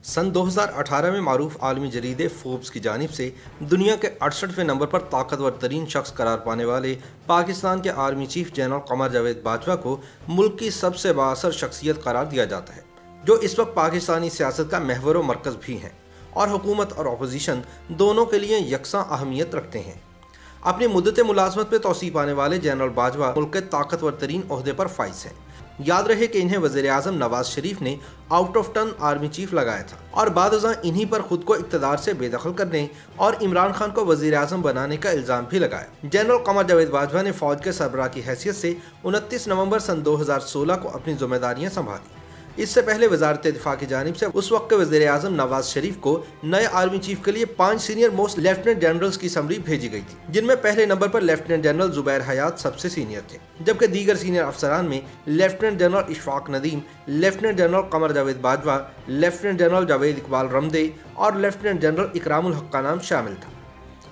सन 2018 में मारूफ आलमी जरीदे फोर्ब्स की जानिब से दुनिया के 68वें नंबर पर ताकतवर तरीन शख्स करार पाने वाले पाकिस्तान के army chief general Qamar Javed Bajwa को मुल्क की सबसे बाअसर शख्सियत करार दिया जाता है, जो इस वक्त पाकिस्तानी सियासत का महवर व मरकज़ भी हैं और हुकूमत और अपोजिशन दोनों के लिए यकसां अहमियत रखते हैं। अपनी मुद्दत मुलाजमत में तौसीफ़ पाने वाले जनरल बाजवा मुल्क के ताकतवर तरीन ओहदे पर फाइज हैं। याद रहे कि इन्हें वज़ीर आज़म नवाज शरीफ ने out of turn army chief लगाया था और बादशाह इन्हीं पर खुद को इक़्तिदार से बेदखल करने और इमरान खान को वज़ीर आज़म बनाने का इल्ज़ाम भी लगाया। जनरल कमर जावेद बाजवा ने फ़ौज के सरबराह की हैसियत से 29 नवंबर सन 2016 को अपनी जिम्मेदारियां संभाली। इससे पहले वजारत दिफा की जानिब से उस वक्त के वज़ीर आज़म नवाज शरीफ को नए आर्मी चीफ के लिए 5 सीनियर मोस्ट लेफ्टिनेंट जनरल्स की समरी भेजी गई थी, जिनमें पहले नंबर पर लेफ्टिनेंट जनरल जुबैर हयात सबसे सीनियर थे, जबकि दीगर सीनियर अफसरान में lieutenant general Ishfaq Nadeem, lieutenant general Qamar Javed Bajwa, lieutenant general Javed Iqbal Ramday और लेफ्टिनेंट जनरल इकरामुल हक का नाम शामिल था।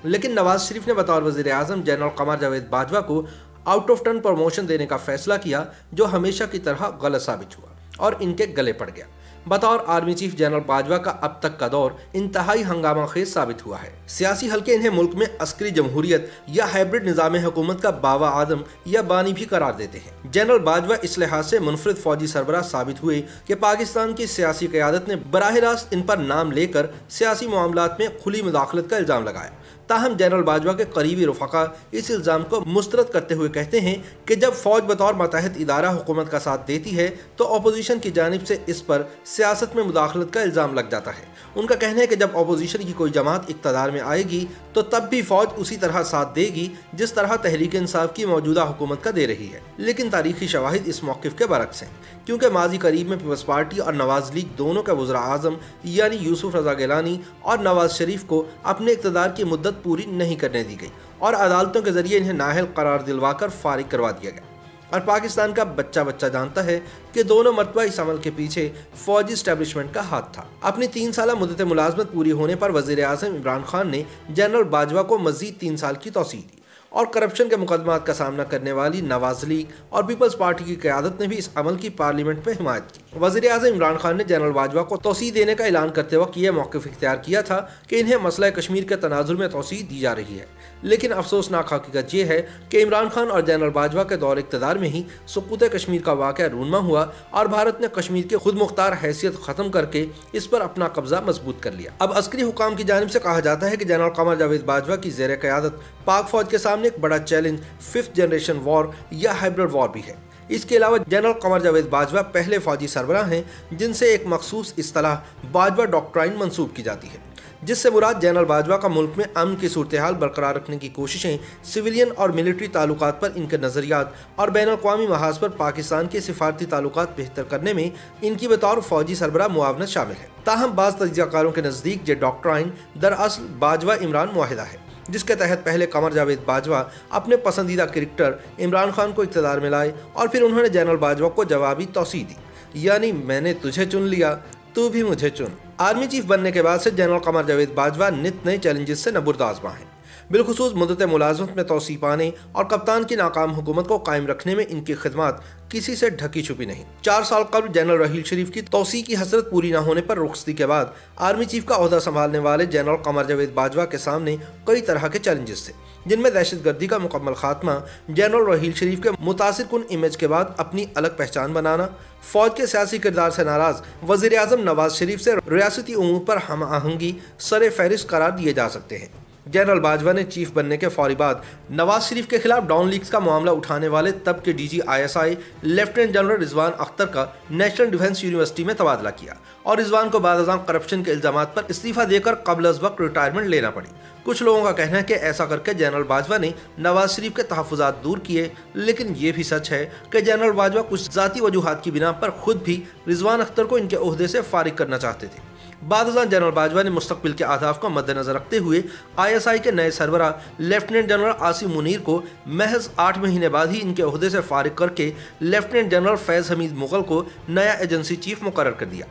लेकिन नवाज शरीफ ने बतौर वज़ीर आज़म जनरल कमर जावेद बाजवा को आउट ऑफ टर्न प्रमोशन देने का फैसला किया, जो हमेशा की तरह गलत साबित हुआ और इनके गले पड़ गया। बतौर आर्मी चीफ जनरल बाजवा का अब तक का दौर इंतहाई हंगामा खेज साबित हुआ है। सियासी हल्के इन्हें मुल्क में अस्करी जमहूरियत या हाइब्रिड निज़ाम हुकूमत का बावा आदम या बानी भी करार देते हैं। जनरल बाजवा इस लिहाज से मुनफरिद फौजी सरबराह साबित हुए कि पाकिस्तान की सियासी क़यादत ने बराह रास्त इन पर नाम लेकर सियासी मामलात में खुली मुदाखलत का इल्ज़ाम लगाया। ताहम जनरल बाजवा के करीबी रफ़क़ा इस इल्ज़ाम को मुस्तरद करते हुए कहते हैं कि जब फ़ौज बतौर मतहत इदारा हुकूमत का साथ देती है तो अपोजिशन की जानिब से इस पर सियासत में मुदाखलत का इल्ज़ाम लग जाता है। उनका कहना है कि जब अपोजिशन की कोई जमात इक़्तिदार में आएगी तो तब भी फ़ौज उसी तरह साथ देगी जिस तरह तहरीक इंसाफ की मौजूदा हुकूमत का दे रही है। लेकिन तारीखी शवाहिद इस मौक़िफ़ के बरक्स हैं, क्योंकि माजी करीब में पीपल्स पार्टी और नवाज लीग दोनों के वज़ीर आज़म यानी यूसुफ रज़ा गिलानी और नवाज शरीफ को अपने इक़्तिदार की मुद्दत पूरी नहीं करने दी गई और अदालतों के जरिए इन्हें नाअहल करार दिलवाकर फारिग करवा दिया गया। और पाकिस्तान का बच्चा बच्चा जानता है कि दोनों मरतबा इस अमल के पीछे फौजी स्टैब्लिशमेंट का हाथ था। अपनी 3 साल मुद्दत मुलाजमत पूरी होने पर वज़ीर आज़म इमरान खान ने जनरल बाजवा को मज़ीद 3 साल की तौसीह दी और करप्शन के मुकदमात का सामना करने वाली नवाज लीग और पीपल्स पार्टी की क़यादत ने भी इस अमल की पार्लियामेंट में हिमायत की। वज़ीर आज़म इमरान खान ने जनरल बाजवा को तौसीह देने का ऐलान करते वक्त यह मौक़िफ़ इख्तियार किया था कि इन्हें मसला कश्मीर के तनाजुर में तौसीह दी जा रही है। लेकिन अफसोसनाक हकीकत यह है कि इमरान खान और जनरल बाजवा के दौर इक़्तिदार में ही सुक़ूत कश्मीर का वाक़या रूनमा हुआ और भारत ने कश्मीर की खुद मुख्तार हैसियत ख़त्म करके इस पर अपना कब्जा मजबूत कर लिया। अब अस्करी हुकाम की जानिब से कहा जाता है कि जनरल कमर जावेद बाजवा की ज़ेर क़यादत पाक फ़ौज के सामने एक बड़ा चैलेंज 5th जनरेशन वॉर या हाइब्रिड वॉर भी है। इसके अलावा जनरल कमर जावेद बाजवा पहले फौजी सरबराह हैं जिनसे एक मखसूस इस्तिलाह बाजवा डॉक्ट्राइन मंसूब की जाती है, जिससे मुराद जनरल बाजवा का मुल्क में अमन की सूरत हाल बरकरार रखने की कोशिशें, सिविलियन और मिलिट्री ताल्लुकात पर इनके नज़रियात और बैन अक़वामी महाज पर पाकिस्तान के सिफारती ताल्लुकात बेहतर करने में इनकी बतौर फौजी सरबराह मुआवनत शामिल है। ताहम बाज़ तज्ज़ियाकारों के नज़दीक ये डॉक्ट्राइन दरअसल बाजवा इमरान मुआहिदा है, जिसके तहत पहले कमर जावेद बाजवा अपने पसंदीदा क्रिकेटर इमरान खान को इक़्तिदार में लाए और फिर उन्होंने जनरल बाजवा को जवाबी तौसीह दी, यानी मैंने तुझे चुन लिया, तू भी मुझे चुन। आर्मी चीफ बनने के बाद से जनरल कमर जावेद बाजवा नित नए चैलेंजेस से नबुर्द आज़मा हैं। बिलखुसूस मुद्दत मुलाजमत में तौसीह पाने और कप्तान की नाकाम हुकूमत को कायम रखने में इनकी खिदमत किसी से ढकी छुपी नहीं। 4 साल कबल जनरल रहील शरीफ की तौसीह की हसरत पूरी न होने पर रुखसती के बाद आर्मी चीफ का ओहदा संभालने वाले जनरल कमर जावेद बाजवा के सामने कई तरह के चैलेंजेस थे, जिनमें दहशतगर्दी का मुकम्मल खात्मा, जनरल रहील शरीफ के मुतासिर कुन इमेज के बाद अपनी अलग पहचान बनाना, फौज के सियासी किरदार से नाराज वज़ीर आज़म नवाज शरीफ से रियासती उमूर पर हम आहंगी सरे फहरिस्त करार दिए जा सकते हैं। जनरल बाजवा ने चीफ बनने के फौरी बाद नवाज शरीफ के खिलाफ डाउन लीक्स का मामला उठाने वाले तब के DG ISI lieutenant general Rizwan Akhtar का नेशनल डिफेंस यूनिवर्सिटी में तबादला किया और रिजवान को बाद करप्शन के इल्जामात पर इस्तीफा देकर कबल अज़ वक्त रिटायरमेंट लेना पड़ी। कुछ लोगों का कहना है कि ऐसा करके जनरल बाजवा ने नवाज शरीफ के तहफ़्फ़ुज़ात दूर किए, लेकिन ये भी सच है कि जनरल बाजवा कुछ ज़ाती वजूहात की बिना पर खुद भी रिजवान अख्तर को इनके ओहदे से फारिग करना चाहते थे। बादशाह जनरल बाजवा ने मुस्तकबिल के अहदाफ को मद्देनजर रखते हुए ISI के नए सरबराह लेफ्टिनेंट जनरल आसिम मुनीर को महज 8 महीने बाद ही इनके ओहदे से फारिग करके लेफ्टिनेंट जनरल फैज़ हमीद मुग़ल को नया एजेंसी चीफ मुकर्रर कर दिया।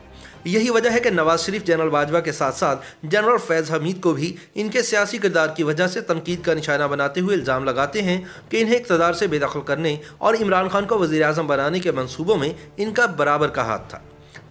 यही वजह है कि नवाज शरीफ जनरल बाजवा के साथ साथ जनरल फैज़ हमीद को भी इनके सियासी किरदार की वजह से तनकीद का निशाना बनाते हुए इल्ज़ाम लगाते हैं कि इन्हें इक़्तिदार से बेदखल करने और इमरान खान को वज़ीर आज़म बनाने के मंसूबों में इनका बराबर का हाथ था।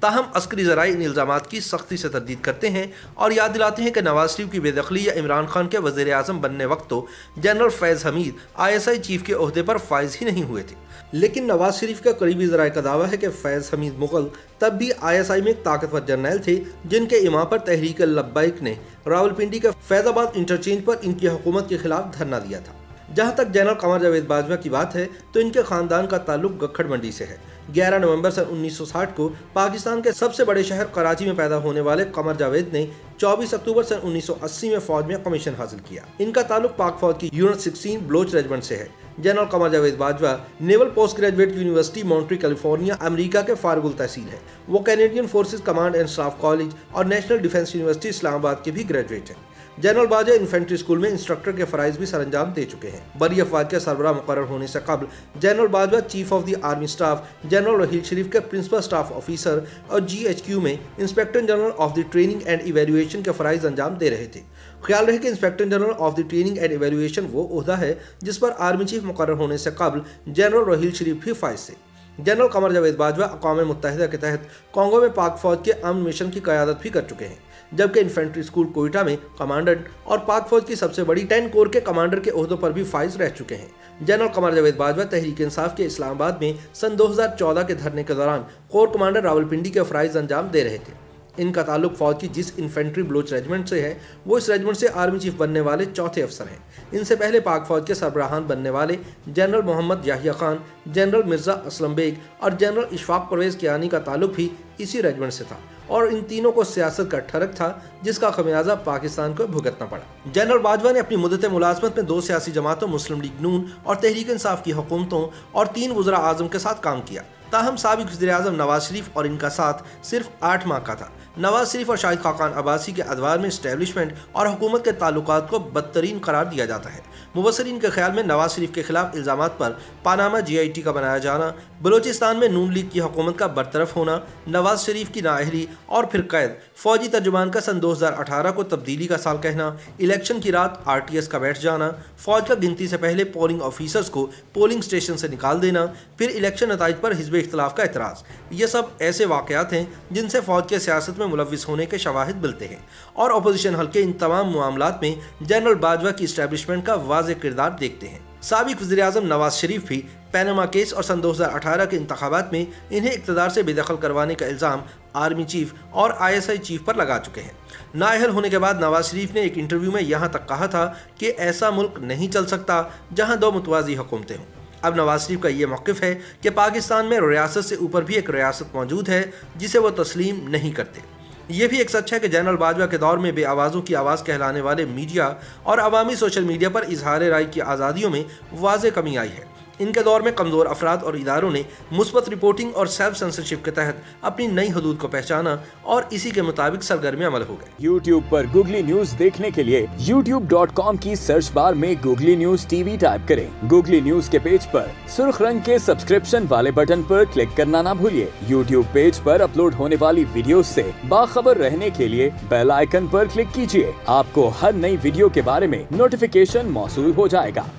ताहम अस्करी ज़राए इन इल्ज़ामात की सख्ती से तरदीद करते हैं और याद दिलाते हैं कि नवाज शरीफ की बेदखली या इमरान खान के वज़ीर आज़म बनने वक्त तो जनरल फैज़ हमीद ISI चीफ के ओहदे पर फाइज ही नहीं हुए थे, लेकिन नवाज शरीफ का करीबी ज़राए का दावा है कि फैज़ हमीद मुग़ल तब भी ISI में एक ताकतवर जर्नैल थे जिनके इमाम पर तहरीक लब्बैक ने रावलपिंडी के फैज़ाबाद इंटरचेंज पर इनकी हुकूमत के खिलाफ धरना दिया था। जहां तक जनरल कमर जावेद बाजवा की बात है तो इनके खानदान का ताल्लुक गखड़ मंडी से है। 11 नवंबर सन 1960 को पाकिस्तान के सबसे बड़े शहर कराची में पैदा होने वाले कमर जावेद ने 24 अक्टूबर सन 1980 में फौज में कमीशन हासिल किया। इनका ताल्लुक पाक फौज की यूनिट 16 ब्लोच रेजिमेंट से है। General Qamar Javed Bajwa naval post graduate university Monterey California America के फारगुल तहसील है। वो Canadian forces command and staff college और नेशनल डिफेंस यूनिवर्सिटी इस्लामाबाद के भी ग्रेजुएट हैं। जनरल बाजवा इन्फेंट्री स्कूल में इंस्ट्रक्टर के फ़राइज़ भी सरअंजाम दे चुके हैं। बरी अफवाज के सरबराह मुकर्रर होने से कबल general Bajwa chief of the army staff general Raheel Sharif के प्रिंसिपल स्टाफ ऑफिसर और GHQ में inspector general of the training and evaluation के फ़राइज़ अंजाम दे रहे थे। ख्याल रहे कि inspector general of the training and evaluation वो ओहदा है जिस पर आर्मी चीफ मुकर्रर होने से कबल जनरल रहील शरीफ भी फाइज थे। जनरल कमर जावेद बाजवा अक़वाम मुत्तहिदा के तहत कॉन्गो में पाक फौज के अमन मिशन की क़यादत भी कर चुके हैं, जबकि इन्फेंट्री स्कूल कोयटा में कमांडेंट और पाक फौज की सबसे बड़ी 10 कोर के कमांडर के ओहदों पर भी फाइज रह चुके हैं। जनरल कमर जावेद बाजवा तहरीक इंसाफ के इस्लामाबाद में सन 2014 के धरने के दौरान कोर कमांडर रावलपिंडी के फ़राइज़ अंजाम दे रहे थे। इनका ताल्लुक फौज की जिस इन्फेंट्री ब्लोच रेजिमेंट से है वो इस रेजिमेंट से आर्मी चीफ बनने वाले चौथे अफसर हैं। इनसे पहले पाक फौज के सरबराहान बनने वाले जनरल मोहम्मद याहिया खान, जनरल मिर्ज़ा असलम बेग और जनरल इशफाक परवेज़ कियानी का ताल्लुक भी इसी रेजिमेंट से था और इन तीनों को सियासत का ठरक था जिसका खमियाजा पाकिस्तान को भुगतना पड़ा। जनरल बाजवा ने अपनी मुद्दत मुलाजमत में 2 सियासी जमातों मुस्लिम लीग नून और तहरीक इंसाफ की हुकूमतों और 3 वज़रा आज़म के साथ काम किया। ताहम साबिक वज़ीर आज़म नवाज शरीफ और इनका साथ सिर्फ 8 माह का था। नवाज शरीफ और शाहिद खाकान अब्बासी के अदवार में इस्टेब्लिशमेंट और हुकूमत के ताल्लुकात को बदतरीन करार दिया जाता है। मुबसरीन के ख्याल में नवाज शरीफ के खिलाफ इल्ज़ामात पर पानामा GIT का बनाया जाना, बलोचिस्तान में नून लीग की हुकूमत का बरतरफ होना, नवाज शरीफ की नाअहली और फिर कैद, फौजी तर्जुमान का सन 2018 को तब्दीली का साल कहना, इलेक्शन की रात RTS का बैठ जाना, फौज का गिनती से पहले पोलिंग ऑफिसर्स को पोलिंग स्टेशन से निकाल देना, फिर इलेक्शन नताइज पर हिज़्ब इख्तिलाफ का एतराज़, ये सब ऐसे वाक़यात हैं जिनसे फ़ौज के सियासत में मुलव्विस होने के शवाहिद मिलते हैं और अपोजिशन हल्के इन तमाम मामलात में जनरल बाजवा की इस्टेब्लिशमेंट का वाज़ेह किरदार देखते हैं। साबिक वज़ीर आज़म नवाज शरीफ भी पैनामा केस और सन 2018 के इंतखाबात में इन्हें इक़्तिदार से बेदखल करवाने का इल्ज़ाम आर्मी चीफ और ISI चीफ पर लगा चुके हैं। नाअहल होने के बाद नवाज शरीफ ने एक इंटरव्यू में यहाँ तक कहा था कि ऐसा मुल्क नहीं चल सकता जहाँ 2 मुतवाज़ी हुकूमतें हों। अब नवाज शरीफ का ये मौक़िफ़ है कि पाकिस्तान में रियासत से ऊपर भी एक रियासत मौजूद है जिसे वो तस्लीम नहीं करते। ये भी एक सच है कि जनरल बाजवा के दौर में बेआवाज़ों की आवाज़ कहलाने वाले मीडिया और अवामी सोशल मीडिया पर इजहार राय की आज़ादियों में वाज़ेह कमी आई है। इनके दौर में कमज़ोर अफराद और इदारों ने मुस्बत रिपोर्टिंग और सेल्फ सेंसरशिप के तहत अपनी नई हदूद को पहचाना और इसी के मुताबिक सरगर्मी अमल हो गए। YouTube पर गूगली न्यूज देखने के लिए youtube.com की सर्च बार में गूगली न्यूज TV टाइप करें। गूगली न्यूज के पेज पर सुर्ख रंग के सब्सक्रिप्शन वाले बटन पर क्लिक करना ना भूलिए। YouTube पेज पर अपलोड होने वाली वीडियो से बाखबर रहने के लिए बेल आइकन पर क्लिक कीजिए। आपको हर नई वीडियो के बारे में नोटिफिकेशन मौसूल हो जाएगा।